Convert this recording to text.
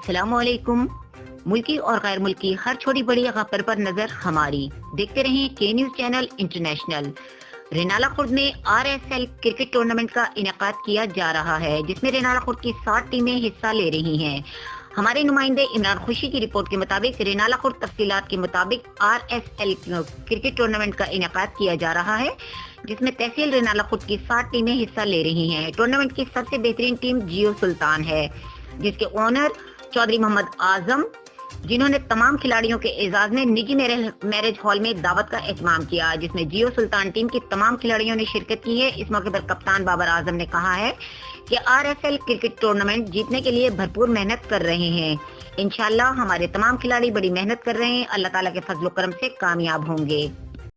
अस्सलाम वालेकुम। मुल्की और गैर मुल्की हर छोटी बड़ी खबर पर नजर हमारी। देखते रहें के news channel international. Renala Khurd में आरएसएल क्रिकेट टूर्नामेंट का इनेकाद किया जा रहा है, जिसमें रेनाला खुर्द की 60 टीमें हिस्सा ले रही हैं। हमारे नुमाइंदे इमरान खुशी की रिपोर्ट के मुताबिक रेनाला खुर्द तफसीलात के मुताबिक आरएसएल क्रिकेट टूर्नामेंट का इनेकाद किया जा रहा है, जिसमें तहसील रेनाला खुर्द की 60 टीमें हिस्सा ले रही हैं। टूर्नामेंट की सबसे बेहतरीन टीम जियो सुल्तान है, जिसके ओनर चौधरी मोहम्मद आजम, जिन्होंने तमाम खिलाड़ियों के एजाज में निजी मैरिज हॉल में दावत का एहतमाम किया, जिसमें जियो सुल्तान टीम की तमाम खिलाड़ियों ने शिरकत की है। इस मौके पर कप्तान बाबर आजम ने कहा है कि आरएसएल क्रिकेट टूर्नामेंट जीतने के लिए भरपूर मेहनत कर रहे हैं। इंशाल्लाह हमारे तमाम खिलाड़ी बड़ी मेहनत कर रहे हैं, अल्लाह ताला के फजल करम से कामयाब होंगे।